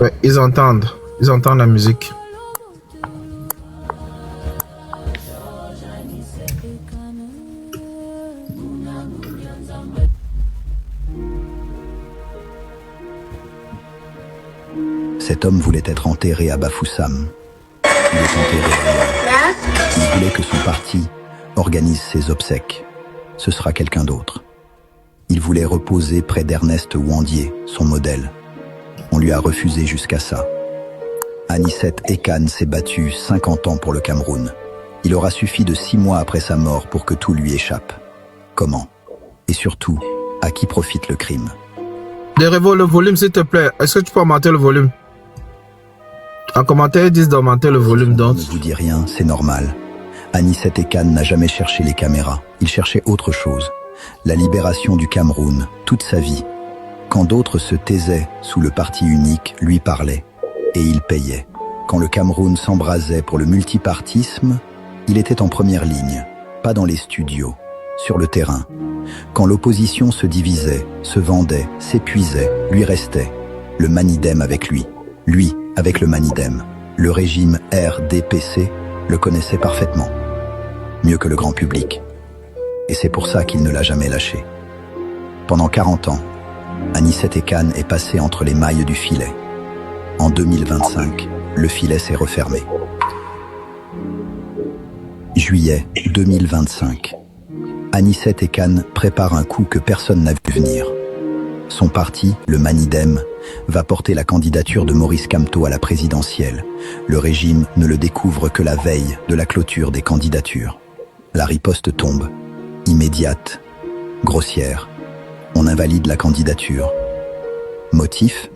Ouais, ils entendent. Ils entendent la musique. Cet homme voulait être enterré à Bafoussam. Il est enterré ailleurs. Il voulait que son parti organise ses obsèques. Ce sera quelqu'un d'autre. Il voulait reposer près d'Ernest Ouandier, son modèle. On lui a refusé jusqu'à ça. Anicet Ekan s'est battu 50 ans pour le Cameroun. Il aura suffi de 6 mois après sa mort pour que tout lui échappe. Comment? Et surtout, à qui profite le crime? Dérévo, le volume, s'il te plaît. Est-ce que tu peux augmenter le volume? En commentaire, ils disent d'augmenter le volume. Donc, ne vous dit rien, c'est normal. Anicet Ekan n'a jamais cherché les caméras. Il cherchait autre chose. La libération du Cameroun, toute sa vie. Quand d'autres se taisaient sous le parti unique, lui parlait. Et il payait. Quand le Cameroun s'embrasait pour le multipartisme, il était en première ligne. Pas dans les studios, sur le terrain. Quand l'opposition se divisait, se vendait, s'épuisait, lui restait. Le Manidem avec lui. Lui avec le Manidem. Le régime RDPC le connaissait parfaitement. Mieux que le grand public. Et c'est pour ça qu'il ne l'a jamais lâché. Pendant 40 ans, Anicet Ekan est passé entre les mailles du filet. En 2025, le filet s'est refermé. Juillet 2025. Anicet Ekan prépare un coup que personne n'a vu venir. Son parti, le Manidem, va porter la candidature de Maurice Kamto à la présidentielle. Le régime ne le découvre que la veille de la clôture des candidatures. La riposte tombe, immédiate, grossière. On invalide la candidature. Motif?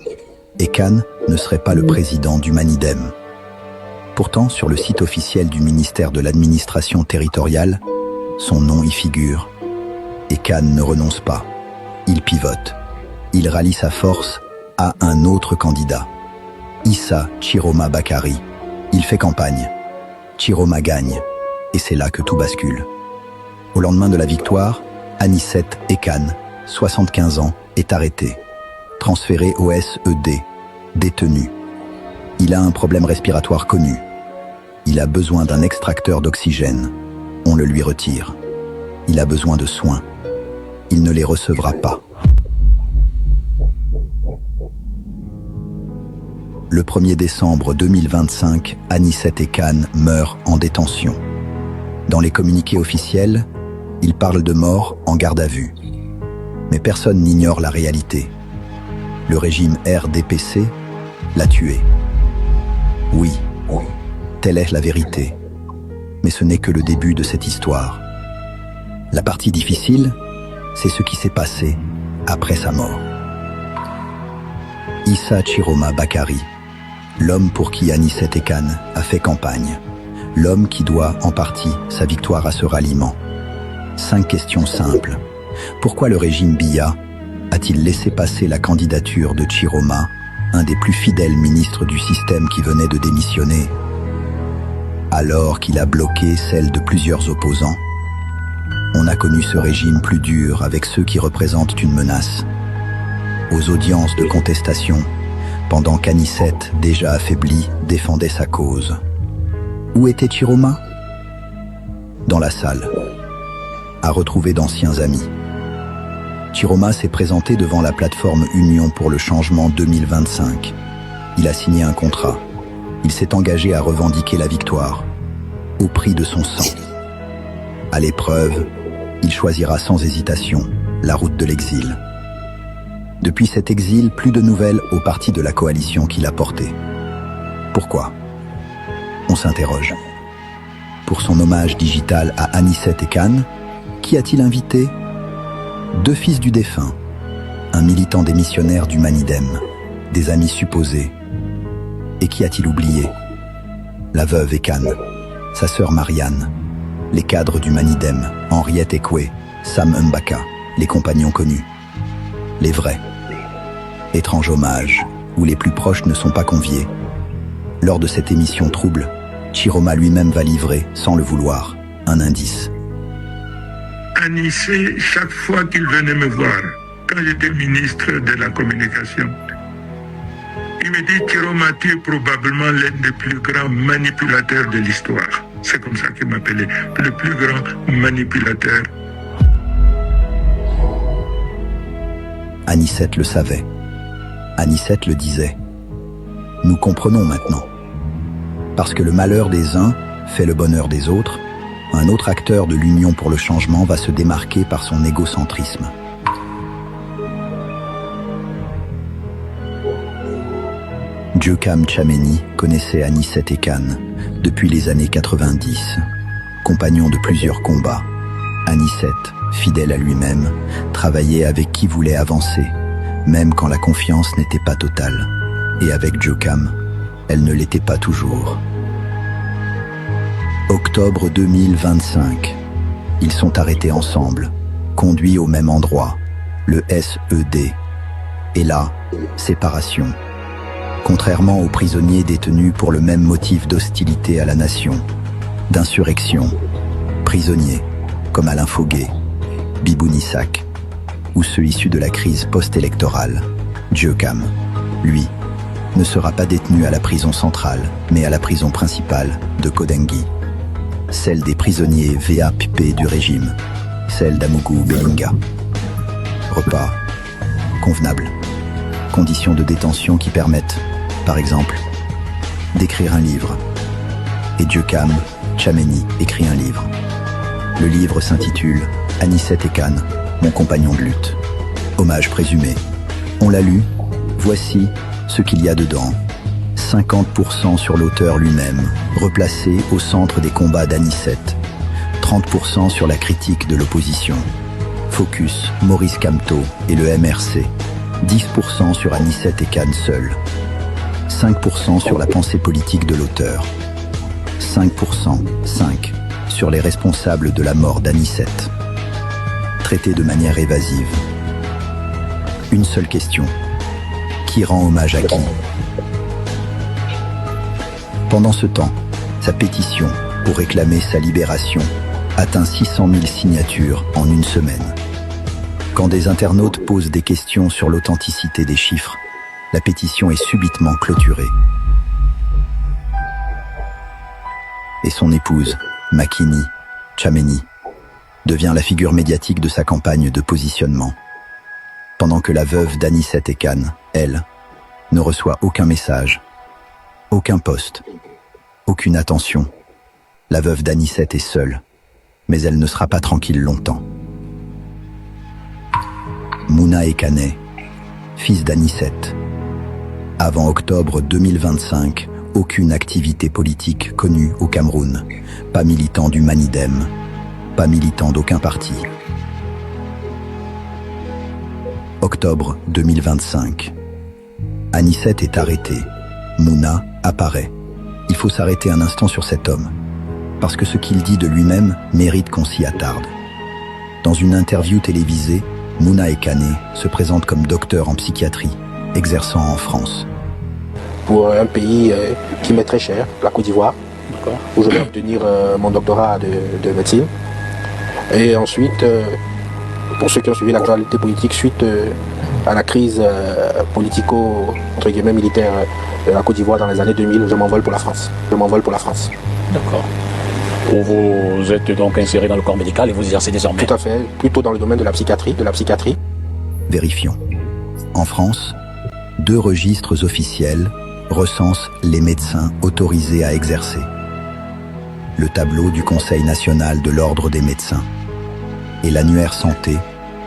Ekan ne serait pas le président du Manidem. Pourtant, sur le site officiel du ministère de l'administration territoriale, son nom y figure. Ekan ne renonce pas. Il pivote. Il rallie sa force à un autre candidat. Issa Chiroma Bakari. Il fait campagne. Chiroma gagne. Et c'est là que tout bascule. Au lendemain de la victoire, Anicet Ekan, 75 ans, est arrêté. Transféré au SED. Détenu. Il a un problème respiratoire connu. Il a besoin d'un extracteur d'oxygène. On le lui retire. Il a besoin de soins. Il ne les recevra pas. Le 1er décembre 2025, Anicet Ekan meurt en détention. Dans les communiqués officiels, il parle de mort en garde à vue. Mais personne n'ignore la réalité. Le régime RDPC l'a tué. Oui, telle est la vérité. Mais ce n'est que le début de cette histoire. La partie difficile, c'est ce qui s'est passé après sa mort. Issa Chiroma Bakari, l'homme pour qui Anicet Ekan a fait campagne. L'homme qui doit, en partie, sa victoire à ce ralliement. 5 questions simples. Pourquoi le régime Biya a-t-il laissé passer la candidature de Chiroma, un des plus fidèles ministres du système qui venait de démissionner, alors qu'il a bloqué celle de plusieurs opposants? On a connu ce régime plus dur avec ceux qui représentent une menace. Aux audiences de contestation, pendant qu'Anicet, déjà affaibli, défendait sa cause. Où était Chiroma? Dans la salle, à retrouver d'anciens amis. Chiroma s'est présenté devant la plateforme Union pour le changement 2025. Il a signé un contrat. Il s'est engagé à revendiquer la victoire, au prix de son sang. À l'épreuve, il choisira sans hésitation la route de l'exil. Depuis cet exil, plus de nouvelles au parti de la coalition qu'il a porté. Pourquoi? On s'interroge. Pour son hommage digital à Anicet Ekan, qui a-t-il invité? 2 fils du défunt, un militant démissionnaire du Manidem, des amis supposés. Et qui a-t-il oublié? La veuve Ekan, sa sœur Marianne, les cadres du Manidem, Henriette Ekwe, Sam Mbaka, les compagnons connus. Les vrais. Étrange hommage, où les plus proches ne sont pas conviés. Lors de cette émission trouble, Chiroma lui-même va livrer, sans le vouloir, un indice. Anicet, chaque fois qu'il venait me voir, quand j'étais ministre de la communication, Il me dit Chiroma, tu es probablement l'un des plus grands manipulateurs de l'histoire. C'est comme ça qu'il m'appelait, le plus grand manipulateur. Anicet le savait. Anicet le disait. Nous comprenons maintenant. Parce que le malheur des uns fait le bonheur des autres, un autre acteur de l'Union pour le changement va se démarquer par son égocentrisme. Diokham Tchameni connaissait Anicet Ekan depuis les années 90. Compagnon de plusieurs combats, Anicet, fidèle à lui-même, travaillait avec qui voulait avancer, même quand la confiance n'était pas totale. Et avec Diokham, elle ne l'était pas toujours. Octobre 2025. Ils sont arrêtés ensemble, conduits au même endroit, le SED. Et là, séparation. Contrairement aux prisonniers détenus pour le même motif d'hostilité à la nation, d'insurrection, prisonniers comme Alain Foguet, Bibou Nissak, ou ceux issus de la crise post-électorale, Diokham, lui, ne sera pas détenu à la prison centrale, mais à la prison principale de Kodengui, celle des prisonniers VAPP du régime, celle d'Amougou Belinga. Repas convenable, conditions de détention qui permettent, par exemple, d'écrire un livre. Et Diokham Tchameni écrit un livre. Le livre s'intitule « Anicet Ekan, mon compagnon de lutte ». Hommage présumé. On l'a lu, voici ce qu'il y a dedans. 50% sur l'auteur lui-même, replacé au centre des combats d'Anicet. 30% sur la critique de l'opposition. Focus, Maurice Kamto et le MRC. 10% sur Anicet Ekan seul. 5% sur la pensée politique de l'auteur. 5% sur les responsables de la mort d'Anicet. Traité de manière évasive. Une seule question. Qui rend hommage à qui? Pendant ce temps, sa pétition pour réclamer sa libération atteint 600 000 signatures en une semaine. Quand des internautes posent des questions sur l'authenticité des chiffres, la pétition est subitement clôturée. Et son épouse, Makini Tchameni, devient la figure médiatique de sa campagne de positionnement. Pendant que la veuve d'Anicet Ekan, elle, ne reçoit aucun message, aucun post, aucune attention. La veuve d'Anicet est seule, mais elle ne sera pas tranquille longtemps. Mouna Ekane, fils d'Anicet. Avant octobre 2025, aucune activité politique connue au Cameroun. Pas militant du Manidem, pas militant d'aucun parti. Octobre 2025. Anicet est arrêté. Mouna apparaît. Il faut s'arrêter un instant sur cet homme, parce que ce qu'il dit de lui-même mérite qu'on s'y attarde. Dans une interview télévisée, Mouna Ekane se présente comme docteur en psychiatrie, exerçant en France. Pour un pays qui m'est très cher, la Côte d'Ivoire, où je vais obtenir mon doctorat de médecine. Et ensuite, pour ceux qui ont suivi l'actualité politique suite à la crise politico, entre guillemets, militaire de la Côte d'Ivoire dans les années 2000, je m'envole pour la France. D'accord. Où vous êtes donc inséré dans le corps médical et vous exercez désormais? Tout à fait, plutôt dans le domaine de la psychiatrie. Vérifions. En France, 2 registres officiels recensent les médecins autorisés à exercer. Le tableau du Conseil national de l'Ordre des médecins et l'annuaire santé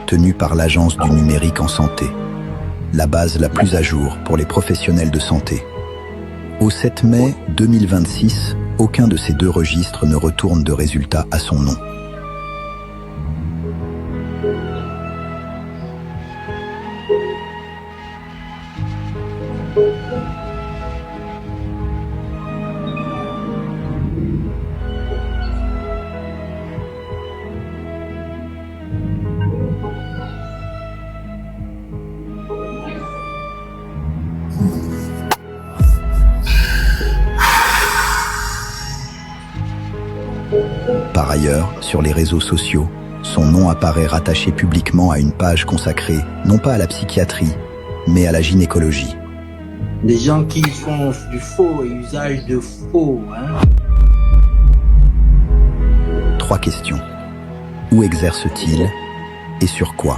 tenu par l'Agence du numérique en santé, la base la plus à jour pour les professionnels de santé. Au 7 mai 2026, aucun de ces 2 registres ne retourne de résultat à son nom. Par ailleurs, sur les réseaux sociaux, son nom apparaît rattaché publiquement à une page consacrée non pas à la psychiatrie, mais à la gynécologie. des gens qui font du faux et usage de faux. Hein. 3 questions. Où exerce-t-il et sur quoi?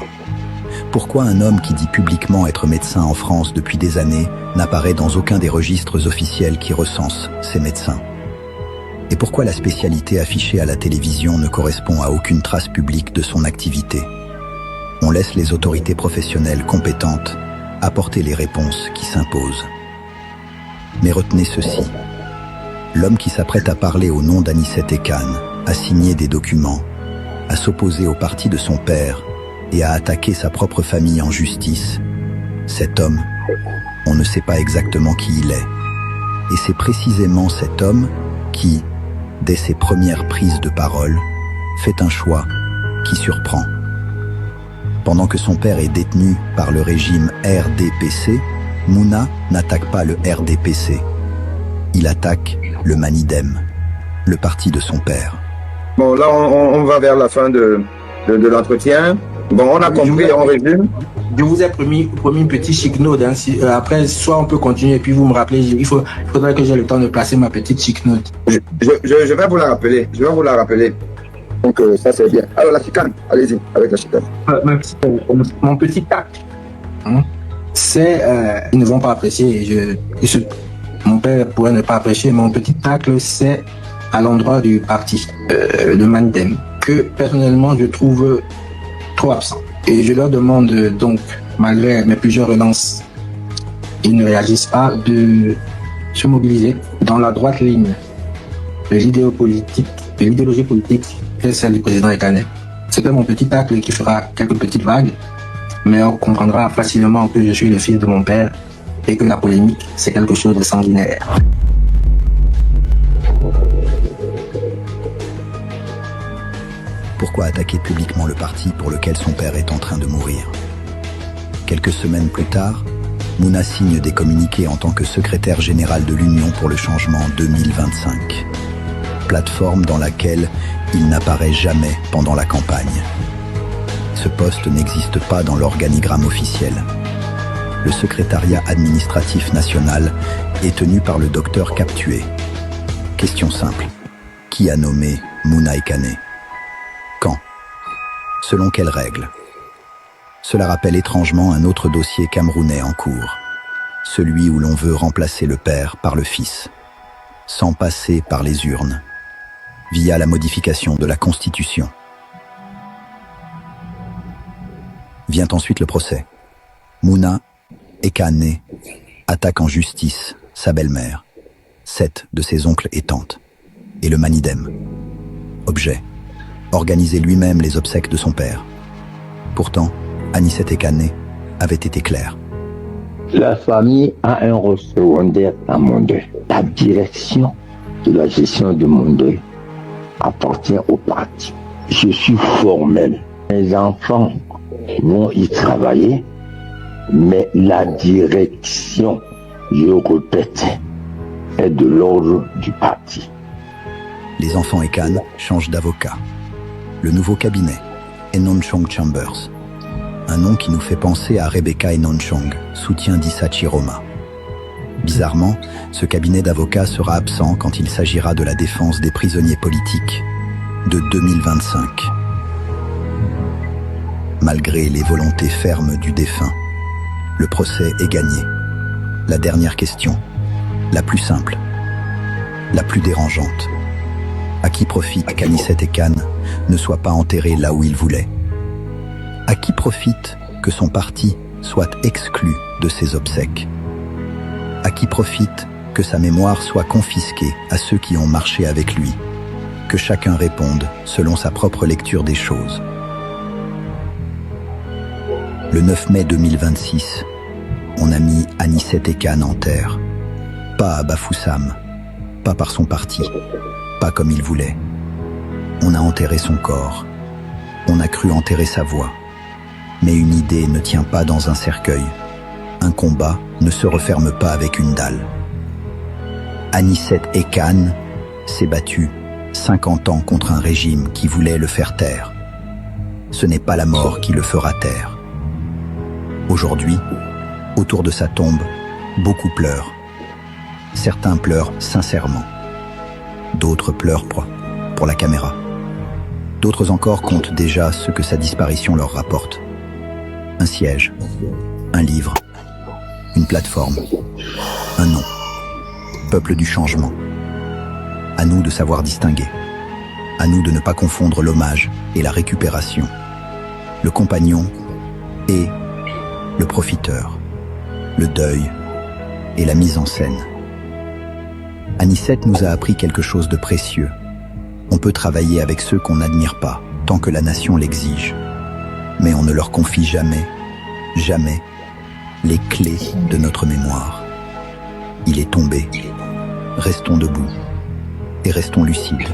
Pourquoi un homme qui dit publiquement être médecin en France depuis des années n'apparaît dans aucun des registres officiels qui recensent ces médecins? Et pourquoi la spécialité affichée à la télévision ne correspond à aucune trace publique de son activité? On laisse les autorités professionnelles compétentes apporter les réponses qui s'imposent. Mais retenez ceci. L'homme qui s'apprête à parler au nom d'Anicet Ekane a signé des documents, à s'opposer au parti de son père et à attaquer sa propre famille en justice. Cet homme, on ne sait pas exactement qui il est. Et c'est précisément cet homme qui, dès ses premières prises de parole, fait un choix qui surprend. Pendant que son père est détenu par le régime RDPC, Mouna n'attaque pas le RDPC. Il attaque le Manidem, le parti de son père. Bon, là, on va vers la fin de l'entretien. Bon, on a compris, on résume. Je vous ai promis un petit chic note. Hein. Après, soit on peut continuer et puis vous me rappelez. Il faudrait que j'ai le temps de placer ma petite chic note. Je vais vous la rappeler. Donc, ça, c'est bien. Alors, la chicane, allez-y, avec la chicane. Mon petit tac, hein, c'est... ils ne vont pas apprécier. Mon père pourrait ne pas apprécier. Mon petit tacle, c'est à l'endroit du parti, le Manidem, que personnellement, je trouve trop absent. Et je leur demande donc, malgré mes plusieurs relances, ils ne réagissent pas, de se mobiliser dans la droite ligne de l'idéologie politique que celle du président Ekane. C'est mon petit tacle qui fera quelques petites vagues, mais on comprendra facilement que je suis le fils de mon père et que la polémique, c'est quelque chose de sanguinaire. Pourquoi attaquer publiquement le parti pour lequel son père est en train de mourir? Quelques semaines plus tard, Mouna signe des communiqués en tant que secrétaire général de l'Union pour le changement 2025. Plateforme dans laquelle il n'apparaît jamais pendant la campagne. Ce poste n'existe pas dans l'organigramme officiel. Le secrétariat administratif national est tenu par le docteur Kaptué. Question simple. Qui a nommé Mouna Ekane? Quand? Selon quelles règles? Cela rappelle étrangement un autre dossier camerounais en cours. Celui où l'on veut remplacer le père par le fils, sans passer par les urnes, via la modification de la Constitution. Vient ensuite le procès. Mouna Ekane attaque en justice sa belle-mère, 7 de ses oncles et tantes, et le Manidem. Objet: organiser lui-même les obsèques de son père. Pourtant, Anicet Ekane avait été clair. La famille a un rôle secondaire dans mon deuil. La direction de la gestion de mon deuil appartient au parti. Je suis formel. Mes enfants vont y travailler, mais la direction, je répète, est de l'ordre du parti. Les enfants Ekane changent d'avocat. Le nouveau cabinet, Enonchong Chambers. Un nom qui nous fait penser à Rebecca Enonchong, soutien d'Issa Chiroma. Bizarrement, ce cabinet d'avocats sera absent quand il s'agira de la défense des prisonniers politiques de 2025. Malgré les volontés fermes du défunt, le procès est gagné. La dernière question, la plus simple, la plus dérangeante. À qui profite qu'Anicet Ekane ne soit pas enterré là où il voulait? À qui profite que son parti soit exclu de ses obsèques? À qui profite que sa mémoire soit confisquée à ceux qui ont marché avec lui? Que chacun réponde selon sa propre lecture des choses. Le 9 mai 2026, on a mis Anicet Ekane en terre. Pas à Bafoussam, pas par son parti, pas comme il voulait. On a enterré son corps. On a cru enterrer sa voix. Mais une idée ne tient pas dans un cercueil. Un combat ne se referme pas avec une dalle. Anicet Ekane s'est battu 50 ans contre un régime qui voulait le faire taire. Ce n'est pas la mort qui le fera taire. Aujourd'hui, autour de sa tombe, Beaucoup pleurent. Certains pleurent sincèrement. D'autres pleurent pour la caméra. D'autres encore comptent déjà ce que sa disparition leur rapporte. Un siège, un livre, une plateforme, un nom. Peuple du changement. À nous de savoir distinguer. À nous de ne pas confondre l'hommage et la récupération. Le compagnon et le profiteur. Le deuil et la mise en scène. Anicet nous a appris quelque chose de précieux. On peut travailler avec ceux qu'on n'admire pas, tant que la nation l'exige. Mais on ne leur confie jamais, jamais, les clés de notre mémoire. Il est tombé. Restons debout et restons lucides.